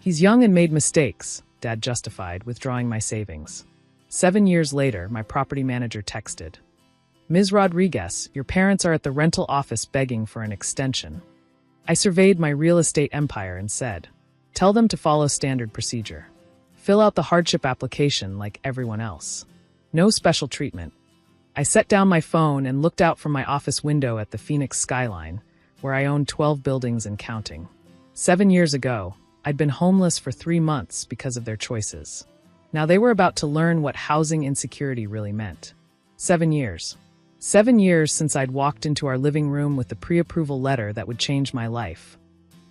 He's young and made mistakes, Dad justified, withdrawing my savings. 7 years later, my property manager texted, "Ms. Rodriguez, your parents are at the rental office begging for an extension." I surveyed my real estate empire and said, "Tell them to follow standard procedure. Fill out the hardship application like everyone else. No special treatment." I set down my phone and looked out from my office window at the Phoenix skyline, where I owned 12 buildings and counting. 7 years ago, I'd been homeless for 3 months because of their choices. Now they were about to learn what housing insecurity really meant. 7 years. 7 years since I'd walked into our living room with the pre-approval letter that would change my life,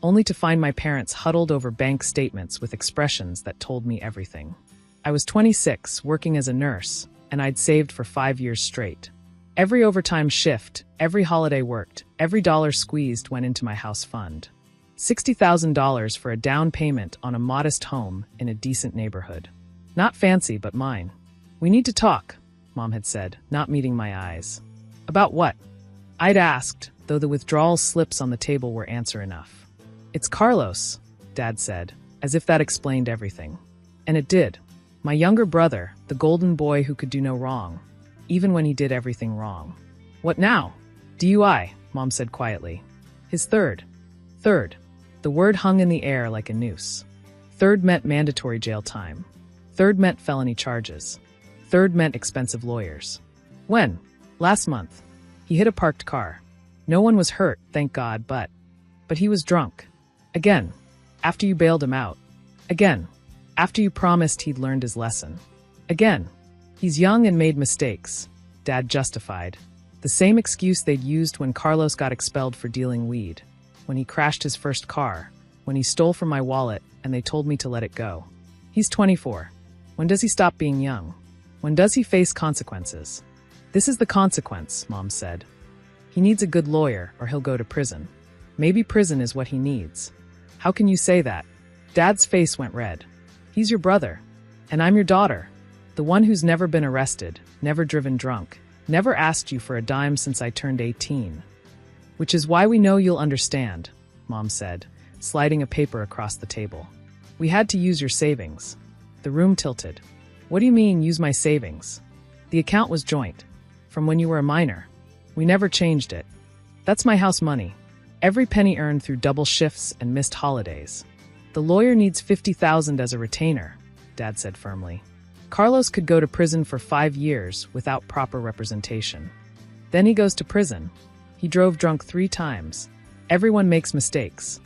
only to find my parents huddled over bank statements with expressions that told me everything. I was 26, working as a nurse, and I'd saved for 5 years straight. Every overtime shift, every holiday worked, every dollar squeezed went into my house fund. $60,000 for a down payment on a modest home in a decent neighborhood. Not fancy, but mine. "We need to talk," Mom had said, not meeting my eyes. "About what?" I'd asked, though the withdrawal slips on the table were answer enough. "It's Carlos," Dad said, as if that explained everything. And it did. My younger brother, the golden boy who could do no wrong, even when he did everything wrong. "What now?" "DUI," Mom said quietly. "His third." Third. The word hung in the air like a noose. Third meant mandatory jail time. Third meant felony charges. Third meant expensive lawyers. "When?" "Last month. He hit a parked car. No one was hurt, thank God, but he was drunk. Again. After you bailed him out. Again. After you promised he'd learned his lesson. Again. He's young and made mistakes," Dad justified. The same excuse they'd used when Carlos got expelled for dealing weed, when he crashed his first car, when he stole from my wallet and they told me to let it go. "He's 24. When does he stop being young? When does he face consequences?" "This is the consequence," Mom said. "He needs a good lawyer or he'll go to prison. Maybe prison is what he needs." "How can you say that?" Dad's face went red. "He's your brother. And I'm your daughter. The one who's never been arrested, never driven drunk, never asked you for a dime since I turned 18. Which is why we know you'll understand," Mom said, sliding a paper across the table. "We had to use your savings." The room tilted. "What do you mean, use my savings?" "The account was joint. From when you were a minor. We never changed it. That's my house money. Every penny earned through double shifts and missed holidays. The lawyer needs $50,000 as a retainer," Dad said firmly. "Carlos could go to prison for 5 years without proper representation. Then he goes to prison. He drove drunk 3 times. Everyone makes mistakes.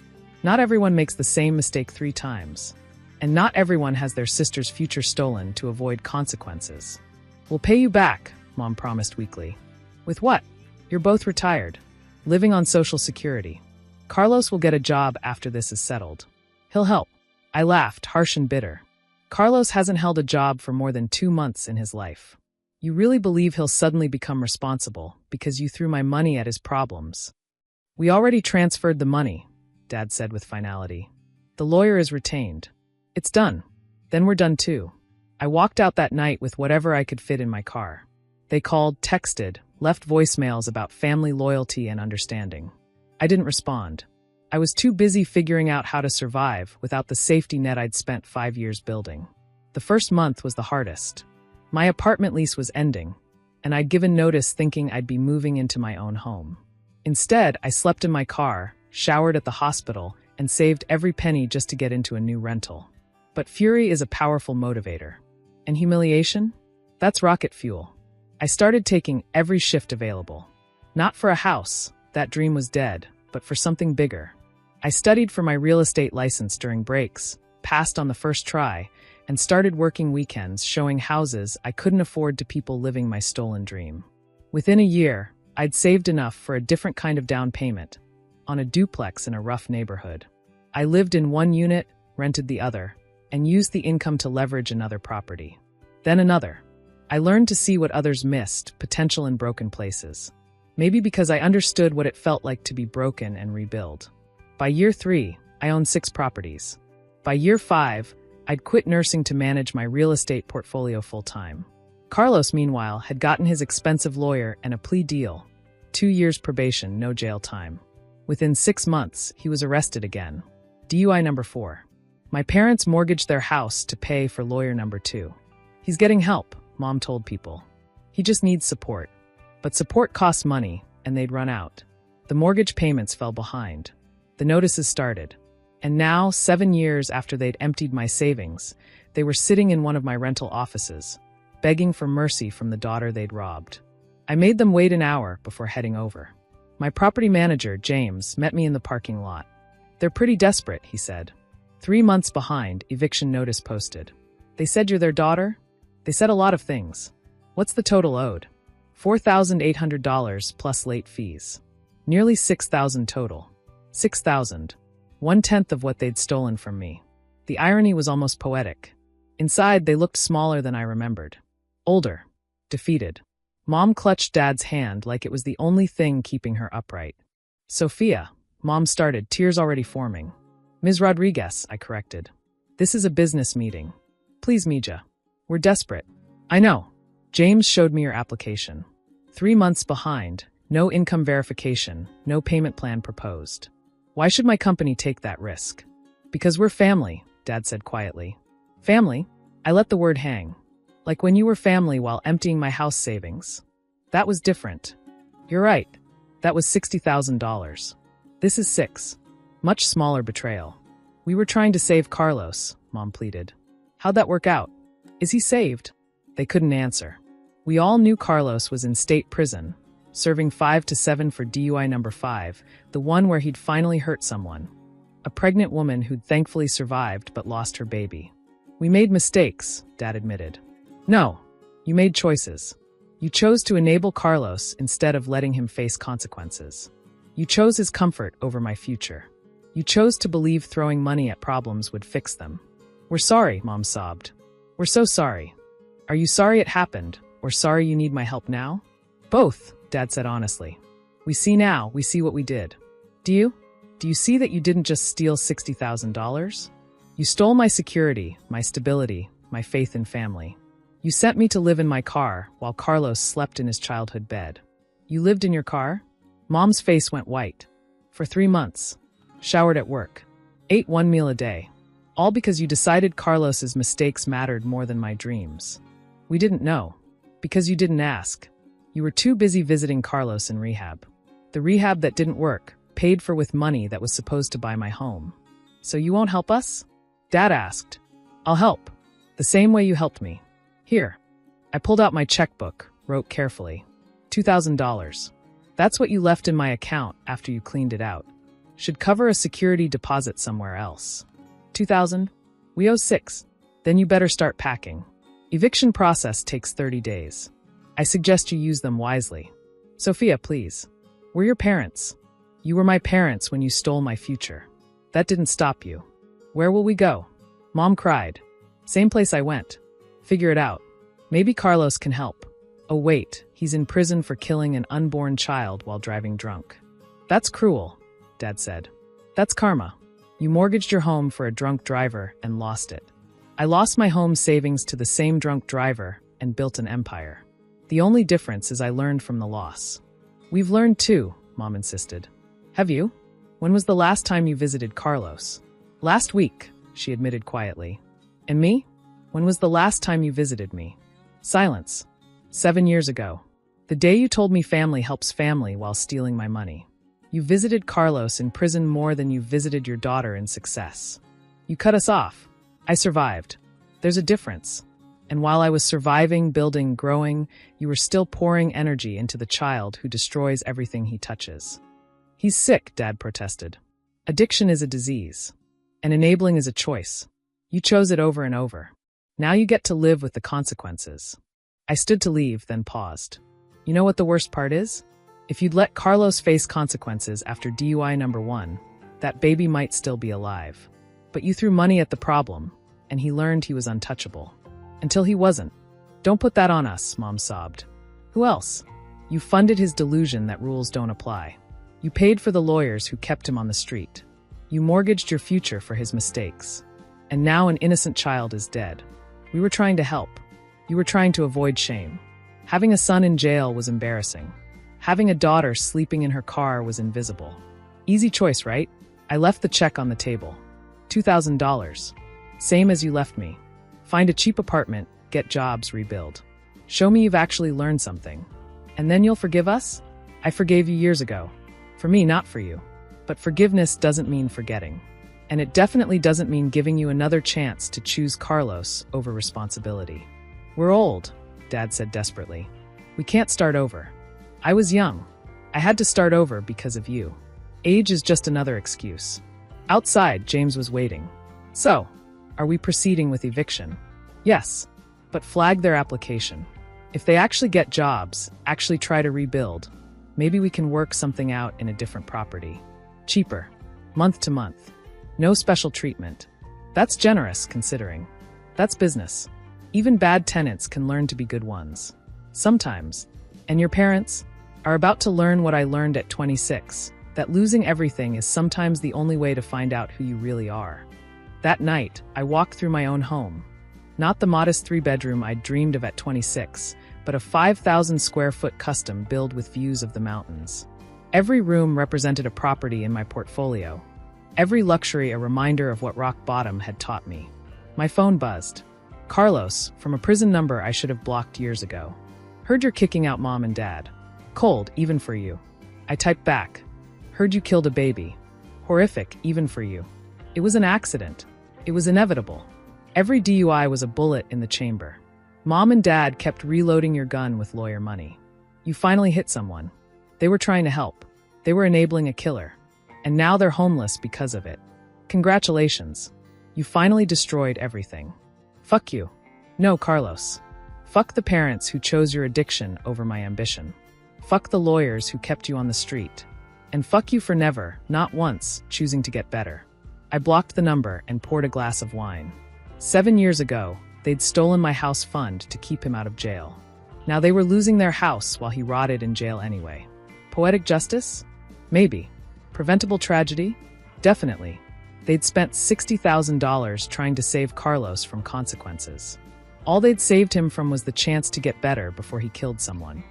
Not everyone makes the same mistake 3 times. And not everyone has their sister's future stolen to avoid consequences." "We'll pay you back," Mom promised weakly. "With what?" "You're both retired. Living on Social Security. Carlos will get a job after this is settled. He'll help." I laughed, harsh and bitter. "Carlos hasn't held a job for more than 2 months in his life. You really believe he'll suddenly become responsible because you threw my money at his problems?" "We already transferred the money," Dad said with finality. "The lawyer is retained. It's done. Then we're done too." I walked out that night with whatever I could fit in my car. They called, texted, left voicemails about family loyalty and understanding. I didn't respond. I was too busy figuring out how to survive without the safety net I'd spent 5 years building. The first month was the hardest. My apartment lease was ending, and I'd given notice thinking I'd be moving into my own home. Instead, I slept in my car, showered at the hospital, and saved every penny just to get into a new rental. But fury is a powerful motivator. And humiliation? That's rocket fuel. I started taking every shift available. Not for a house, that dream was dead, but for something bigger. I studied for my real estate license during breaks, passed on the first try, and started working weekends showing houses I couldn't afford to people living my stolen dream. Within a year, I'd saved enough for a different kind of down payment, on a duplex in a rough neighborhood. I lived in one unit, rented the other, and used the income to leverage another property. Then another. I learned to see what others missed, potential in broken places. Maybe because I understood what it felt like to be broken and rebuild. By year 3, I owned 6 properties. By year 5, I'd quit nursing to manage my real estate portfolio full-time. Carlos, meanwhile, had gotten his expensive lawyer and a plea deal. 2 years probation, no jail time. Within 6 months, he was arrested again. DUI number 4. My parents mortgaged their house to pay for lawyer number 2. He's getting help, Mom told people. He just needs support. But support costs money, and they'd run out. The mortgage payments fell behind. The notices started. And now, 7 years after they'd emptied my savings, they were sitting in one of my rental offices, begging for mercy from the daughter they'd robbed. I made them wait an hour before heading over. My property manager, James, met me in the parking lot. They're pretty desperate, he said. 3 months behind, eviction notice posted. They said you're their daughter? They said a lot of things. What's the total owed? $4,800 plus late fees. Nearly $6,000 total. $6,000. 1/10 of what they'd stolen from me. The irony was almost poetic. Inside, they looked smaller than I remembered. Older. Defeated. Mom clutched Dad's hand like it was the only thing keeping her upright. Sophia, Mom started, tears already forming. Ms. Rodriguez, I corrected. This is a business meeting. Please, Mija. We're desperate. I know. James showed me your application. 3 months behind, no income verification, no payment plan proposed. Why should my company take that risk? Because we're family, Dad said quietly. Family? I let the word hang. Like when you were family while emptying my house savings. That was different. You're right. That was $60,000. This is 6. Much smaller betrayal. We were trying to save Carlos, Mom pleaded. How'd that work out? Is he saved? They couldn't answer. We all knew Carlos was in state prison, serving 5 to 7 for DUI number 5, the one where he'd finally hurt someone. A pregnant woman who'd thankfully survived but lost her baby. We made mistakes, Dad admitted. No, you made choices. You chose to enable Carlos instead of letting him face consequences. You chose his comfort over my future. You chose to believe throwing money at problems would fix them. We're sorry, Mom sobbed. We're so sorry. Are you sorry it happened, or sorry you need my help now? Both, Dad said honestly. We see now, we see what we did. Do you? Do you see that you didn't just steal $60,000? You stole my security, my stability, my faith in family. You sent me to live in my car while Carlos slept in his childhood bed. You lived in your car? Mom's face went white. For 3 months. Showered at work. Ate 1 meal a day. All because you decided Carlos's mistakes mattered more than my dreams. We didn't know. Because you didn't ask. You were too busy visiting Carlos in rehab. The rehab that didn't work, paid for with money that was supposed to buy my home. So you won't help us? Dad asked. I'll help. The same way you helped me. Here. I pulled out my checkbook, wrote carefully. $2,000. That's what you left in my account after you cleaned it out. Should cover a security deposit somewhere else. 2,000? We owe 6. Then you better start packing. Eviction process takes 30 days. I suggest you use them wisely. Sophia, please. We're your parents. You were my parents when you stole my future. That didn't stop you. Where will we go? Mom cried. Same place I went. Figure it out. Maybe Carlos can help. Oh wait, he's in prison for killing an unborn child while driving drunk. That's cruel, Dad said. That's karma. You mortgaged your home for a drunk driver and lost it. I lost my home savings to the same drunk driver and built an empire. The only difference is I learned from the loss. We've learned too, Mom insisted. Have you? When was the last time you visited Carlos? Last week, she admitted quietly. And me? When was the last time you visited me? Silence. 7 years ago. The day you told me family helps family while stealing my money. You visited Carlos in prison more than you visited your daughter in success. You cut us off. I survived. There's a difference. And while I was surviving, building, growing, you were still pouring energy into the child who destroys everything he touches. He's sick, Dad protested. Addiction is a disease. And enabling is a choice. You chose it over and over. Now you get to live with the consequences. I stood to leave, then paused. You know what the worst part is? If you'd let Carlos face consequences after DUI number 1, that baby might still be alive. But you threw money at the problem, and he learned he was untouchable. Until he wasn't. Don't put that on us, Mom sobbed. Who else? You funded his delusion that rules don't apply. You paid for the lawyers who kept him on the street. You mortgaged your future for his mistakes. And now an innocent child is dead. We were trying to help. You were trying to avoid shame. Having a son in jail was embarrassing. Having a daughter sleeping in her car was invisible. Easy choice, right? I left the check on the table. $2,000. Same as you left me. Find a cheap apartment, get jobs, rebuild. Show me you've actually learned something. And then you'll forgive us? I forgave you years ago. For me, not for you. But forgiveness doesn't mean forgetting. And it definitely doesn't mean giving you another chance to choose Carlos over responsibility. We're old, Dad said desperately. We can't start over. I was young. I had to start over because of you. Age is just another excuse. Outside, James was waiting. So, are we proceeding with eviction? Yes, but flag their application. If they actually get jobs, actually try to rebuild, maybe we can work something out in a different property. Cheaper, month to month. No special treatment. That's generous, considering. That's business. Even bad tenants can learn to be good ones. Sometimes. And your parents are about to learn what I learned at 26, that losing everything is sometimes the only way to find out who you really are. That night, I walked through my own home. Not the modest 3-bedroom I'd dreamed of at 26, but a 5,000 square foot custom build with views of the mountains. Every room represented a property in my portfolio. Every luxury a reminder of what rock bottom had taught me. My phone buzzed. Carlos, from a prison number I should have blocked years ago. Heard you're kicking out Mom and Dad. Cold, even for you. I typed back. Heard you killed a baby. Horrific, even for you. It was an accident. It was inevitable. Every DUI was a bullet in the chamber. Mom and Dad kept reloading your gun with lawyer money. You finally hit someone. They were trying to help. They were enabling a killer. And now they're homeless because of it. Congratulations. You finally destroyed everything. Fuck you. No, Carlos. Fuck the parents who chose your addiction over my ambition. Fuck the lawyers who kept you on the street. And fuck you for never, not once, choosing to get better. I blocked the number and poured a glass of wine. 7 years ago, they'd stolen my house fund to keep him out of jail. Now they were losing their house while he rotted in jail anyway. Poetic justice? Maybe. Preventable tragedy? Definitely. They'd spent $60,000 trying to save Carlos from consequences. All they'd saved him from was the chance to get better before he killed someone.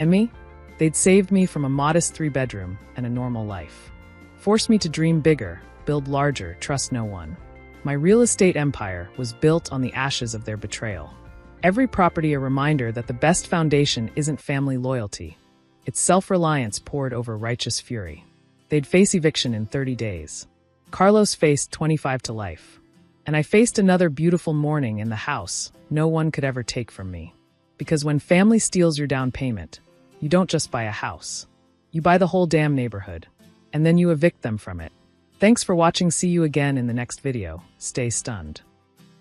And me? They'd saved me from a modest 3-bedroom and a normal life. Forced me to dream bigger, build larger, trust no one. My real estate empire was built on the ashes of their betrayal. Every property a reminder that the best foundation isn't family loyalty. It's self-reliance poured over righteous fury. They'd face eviction in 30 days. Carlos faced 25 to life. And I faced another beautiful morning in the house no one could ever take from me. Because when family steals your down payment, you don't just buy a house. You buy the whole damn neighborhood. And then you evict them from it. Thanks for watching. See you again in the next video. Stay stunned.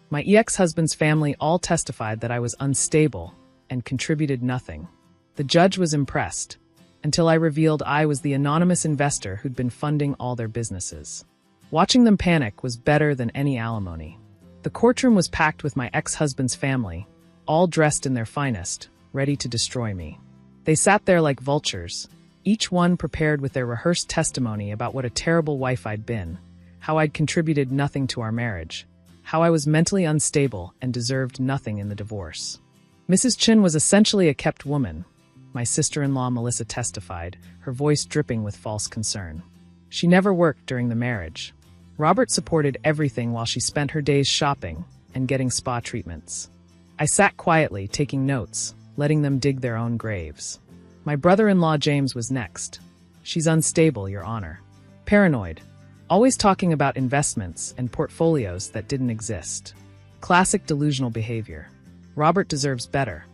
My ex-husband's family all testified that I was unstable and contributed nothing. The judge was impressed, until I revealed I was the anonymous investor who'd been funding all their businesses. Watching them panic was better than any alimony. The courtroom was packed with my ex-husband's family, all dressed in their finest, ready to destroy me. They sat there like vultures, each one prepared with their rehearsed testimony about what a terrible wife I'd been, how I'd contributed nothing to our marriage, how I was mentally unstable and deserved nothing in the divorce. Mrs. Chin was essentially a kept woman, my sister-in-law Melissa testified, her voice dripping with false concern. She never worked during the marriage. Robert supported everything while she spent her days shopping and getting spa treatments. I sat quietly, taking notes, letting them dig their own graves. My brother-in-law James was next. She's unstable, Your Honor. Paranoid. Always talking about investments and portfolios that didn't exist. Classic delusional behavior. Robert deserves better.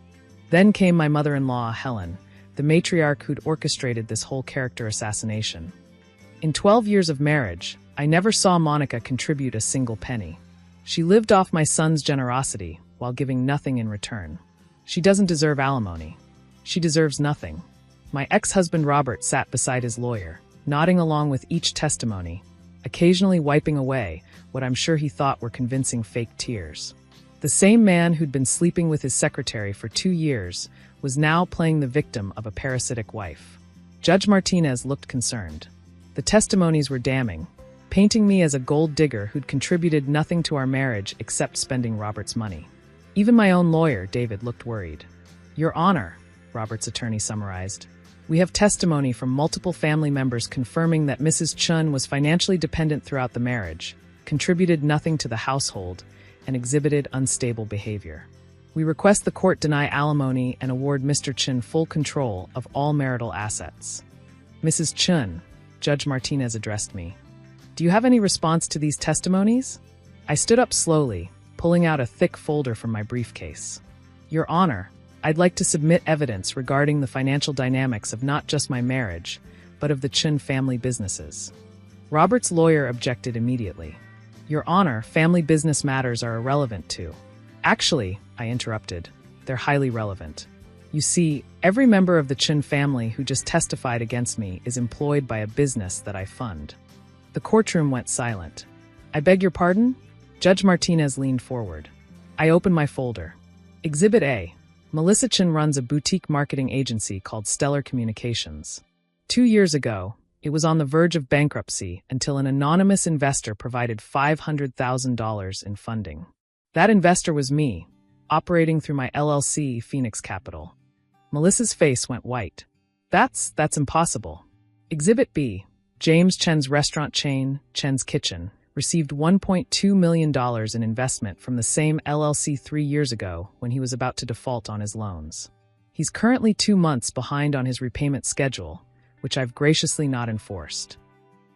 Then came my mother-in-law, Helen, the matriarch who'd orchestrated this whole character assassination. In 12 years of marriage, I never saw Monica contribute a single penny. She lived off my son's generosity while giving nothing in return. She doesn't deserve alimony. She deserves nothing. My ex-husband Robert sat beside his lawyer, nodding along with each testimony, occasionally wiping away what I'm sure he thought were convincing fake tears. The same man who'd been sleeping with his secretary for 2 years was now playing the victim of a parasitic wife. Judge Martinez looked concerned. The testimonies were damning, painting me as a gold digger who'd contributed nothing to our marriage except spending Robert's money. Even my own lawyer, David, looked worried. Your Honor, Robert's attorney summarized, we have testimony from multiple family members confirming that Mrs. Chun was financially dependent throughout the marriage, contributed nothing to the household, and exhibited unstable behavior. We request the court deny alimony and award Mr. Chun full control of all marital assets. Mrs. Chun, Judge Martinez addressed me. Do you have any response to these testimonies? I stood up slowly, pulling out a thick folder from my briefcase. Your Honor, I'd like to submit evidence regarding the financial dynamics of not just my marriage, but of the Chun family businesses. Robert's lawyer objected immediately. Your Honor, family business matters are irrelevant to. Actually, I interrupted, they're highly relevant. You see, every member of the Chun family who just testified against me is employed by a business that I fund. The courtroom went silent. I beg your pardon? Judge Martinez leaned forward. I opened my folder. Exhibit A. Melissa Chun runs a boutique marketing agency called Stellar Communications. 2 years ago, it was on the verge of bankruptcy until an anonymous investor provided $500,000 in funding. That investor was me, operating through my LLC, Phoenix Capital. Melissa's face went white. That's impossible. Exhibit B. James Chen's restaurant chain, Chen's Kitchen, received $1.2 million in investment from the same LLC 3 years ago when he was about to default on his loans. He's currently 2 months behind on his repayment schedule, which I've graciously not enforced.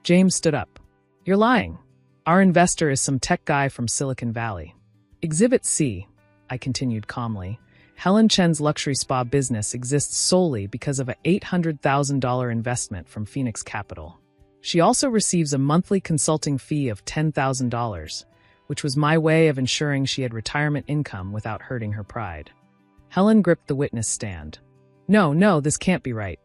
James stood up. You're lying. Our investor is some tech guy from Silicon Valley. Exhibit C, I continued calmly. Helen Chen's luxury spa business exists solely because of an $800,000 investment from Phoenix Capital. She also receives a monthly consulting fee of $10,000, which was my way of ensuring she had retirement income without hurting her pride. Helen gripped the witness stand. No, this can't be right.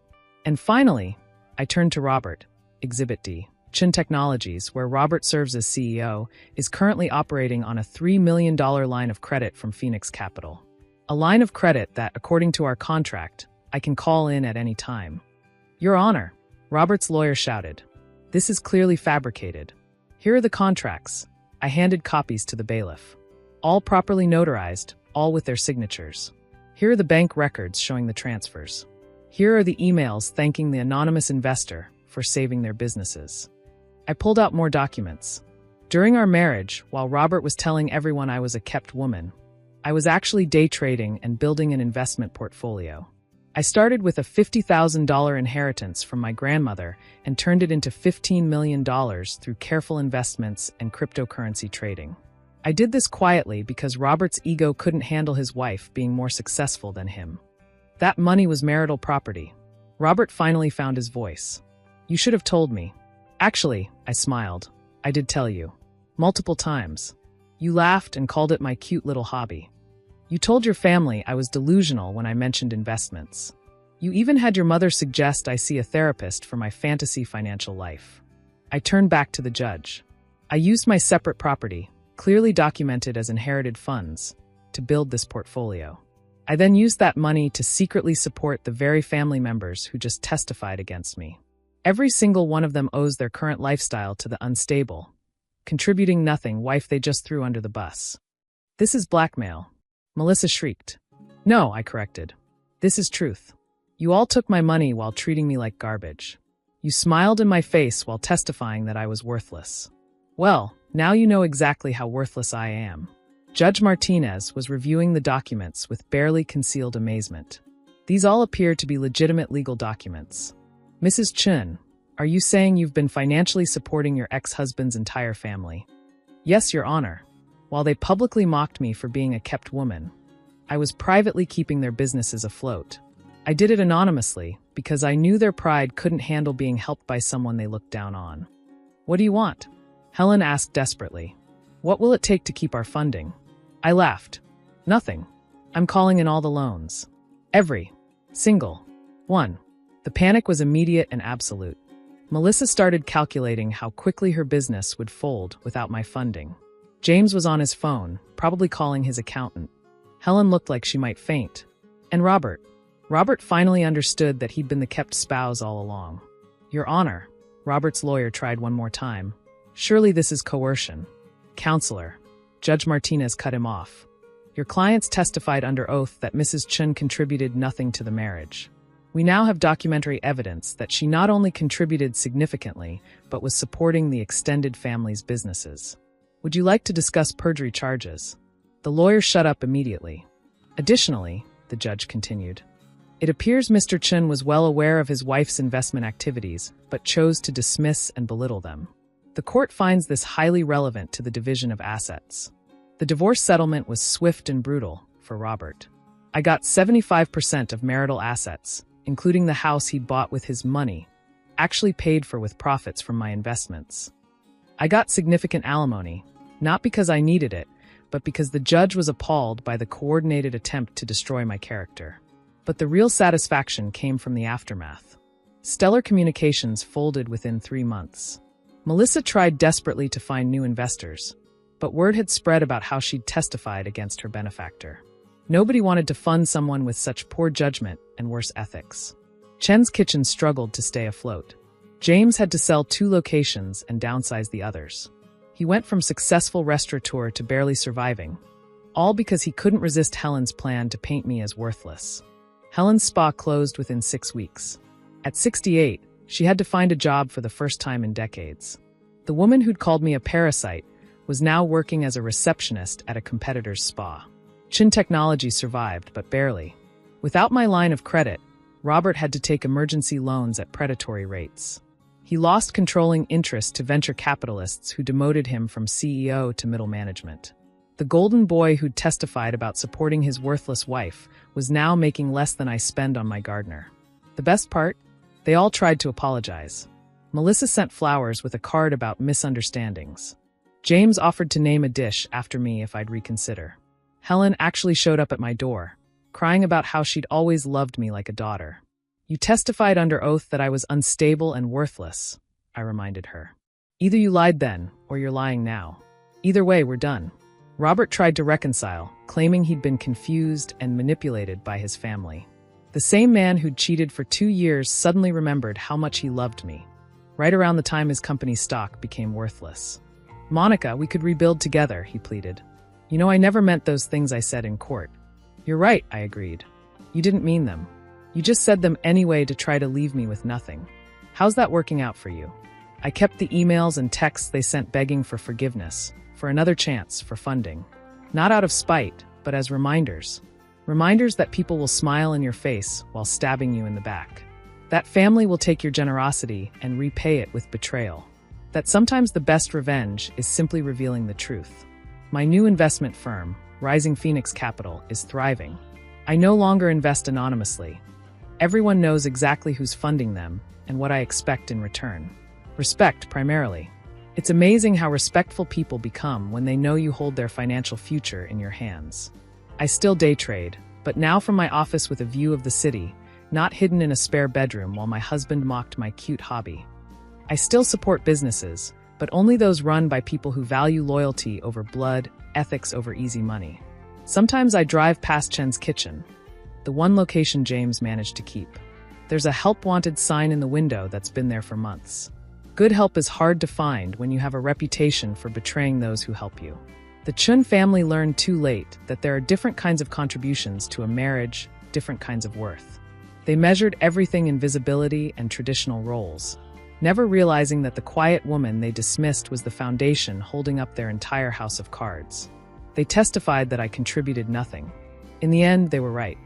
And finally, I turned to Robert. Exhibit D. Chun Technologies, where Robert serves as CEO, is currently operating on a $3 million line of credit from Phoenix Capital. A line of credit that, according to our contract, I can call in at any time. Your Honor, Robert's lawyer shouted. This is clearly fabricated. Here are the contracts. I handed copies to the bailiff. All properly notarized, all with their signatures. Here are the bank records showing the transfers. Here are the emails thanking the anonymous investor for saving their businesses. I pulled out more documents. During our marriage, while Robert was telling everyone I was a kept woman, I was actually day trading and building an investment portfolio. I started with a $50,000 inheritance from my grandmother and turned it into $15 million through careful investments and cryptocurrency trading. I did this quietly because Robert's ego couldn't handle his wife being more successful than him. That money was marital property. Robert finally found his voice. You should have told me. Actually, I smiled. I did tell you. Multiple times. You laughed and called it my cute little hobby. You told your family I was delusional when I mentioned investments. You even had your mother suggest I see a therapist for my fantasy financial life. I turned back to the judge. I used my separate property, clearly documented as inherited funds, to build this portfolio. I then used that money to secretly support the very family members who just testified against me. Every single one of them owes their current lifestyle to the unstable, contributing nothing wife they just threw under the bus. This is blackmail. Melissa shrieked. No, I corrected. This is truth. You all took my money while treating me like garbage. You smiled in my face while testifying that I was worthless. Well, now you know exactly how worthless I am. Judge Martinez was reviewing the documents with barely concealed amazement. These all appear to be legitimate legal documents. Mrs. Chun, are you saying you've been financially supporting your ex-husband's entire family? Yes, Your Honor. While they publicly mocked me for being a kept woman, I was privately keeping their businesses afloat. I did it anonymously because I knew their pride couldn't handle being helped by someone they looked down on. What do you want? Helen asked desperately. What will it take to keep our funding? I laughed. Nothing. I'm calling in all the loans. Every single one. The panic was immediate and absolute. Melissa started calculating how quickly her business would fold without my funding. James was on his phone, probably calling his accountant. Helen looked like she might faint. And Robert. Robert finally understood that he'd been the kept spouse all along. Your Honor, Robert's lawyer tried one more time. Surely this is coercion. Counselor. Judge Martinez cut him off. Your clients testified under oath that Mrs. Chun contributed nothing to the marriage. We now have documentary evidence that she not only contributed significantly, but was supporting the extended family's businesses. Would you like to discuss perjury charges? The lawyer shut up immediately. Additionally, the judge continued, it appears Mr. Chen was well aware of his wife's investment activities, but chose to dismiss and belittle them. The court finds this highly relevant to the division of assets. The divorce settlement was swift and brutal for Robert. I got 75% of marital assets, including the house he'd bought with his money, actually paid for with profits from my investments. I got significant alimony, not because I needed it, but because the judge was appalled by the coordinated attempt to destroy my character. But the real satisfaction came from the aftermath. Stellar Communications folded within 3 months. Melissa tried desperately to find new investors, but word had spread about how she'd testified against her benefactor. Nobody wanted to fund someone with such poor judgment and worse ethics. Chen's Kitchen struggled to stay afloat. James had to sell 2 locations and downsize the others. He went from successful restaurateur to barely surviving, all because he couldn't resist Helen's plan to paint me as worthless. Helen's spa closed within 6 weeks. At 68, she had to find a job for the first time in decades. The woman who'd called me a parasite was now working as a receptionist at a competitor's spa. Chin Technology survived, but barely. Without my line of credit, Robert had to take emergency loans at predatory rates. He lost controlling interest to venture capitalists who demoted him from CEO to middle management. The golden boy who'd testified about supporting his worthless wife was now making less than I spend on my gardener. The best part? They all tried to apologize. Melissa sent flowers with a card about misunderstandings. James offered to name a dish after me if I'd reconsider. Helen actually showed up at my door, crying about how she'd always loved me like a daughter. You testified under oath that I was unstable and worthless, I reminded her. Either you lied then, or you're lying now. Either way, we're done. Robert tried to reconcile, claiming he'd been confused and manipulated by his family. The same man who'd cheated for 2 years suddenly remembered how much he loved me, right around the time his company's stock became worthless. Monica, we could rebuild together, he pleaded. You know, I never meant those things I said in court. You're right, I agreed. You didn't mean them. You just said them anyway to try to leave me with nothing. How's that working out for you? I kept the emails and texts they sent begging for forgiveness, for another chance, for funding. Not out of spite, but as reminders. Reminders that people will smile in your face while stabbing you in the back. That family will take your generosity and repay it with betrayal. That sometimes the best revenge is simply revealing the truth. My new investment firm, Rising Phoenix Capital, is thriving. I no longer invest anonymously. Everyone knows exactly who's funding them and what I expect in return. Respect, primarily. It's amazing how respectful people become when they know you hold their financial future in your hands. I still day trade, but now from my office with a view of the city, not hidden in a spare bedroom while my husband mocked my cute hobby. I still support businesses, but only those run by people who value loyalty over blood, ethics over easy money. Sometimes I drive past Chen's Kitchen, the one location James managed to keep. There's a help wanted sign in the window that's been there for months. Good help is hard to find when you have a reputation for betraying those who help you. The Chun family learned too late that there are different kinds of contributions to a marriage, different kinds of worth. They measured everything in visibility and traditional roles, never realizing that the quiet woman they dismissed was the foundation holding up their entire house of cards. They testified that I contributed nothing. In the end, they were right.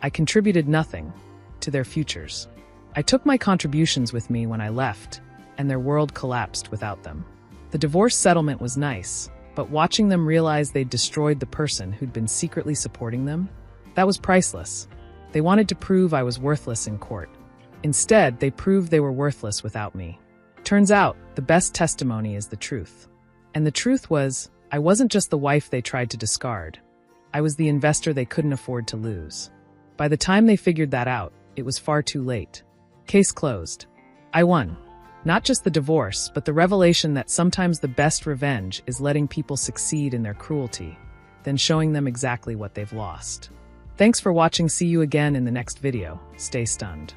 I contributed nothing to their futures. I took my contributions with me when I left, and their world collapsed without them. The divorce settlement was nice, but watching them realize they'd destroyed the person who'd been secretly supporting them, that was priceless. They wanted to prove I was worthless in court. Instead, they proved they were worthless without me. Turns out, the best testimony is the truth. And the truth was, I wasn't just the wife they tried to discard. I was the investor they couldn't afford to lose. By the time they figured that out, it was far too late. Case closed. I won. Not just the divorce, but the revelation that sometimes the best revenge is letting people succeed in their cruelty, then showing them exactly what they've lost. Thanks for watching. See you again in the next video. Stay stunned.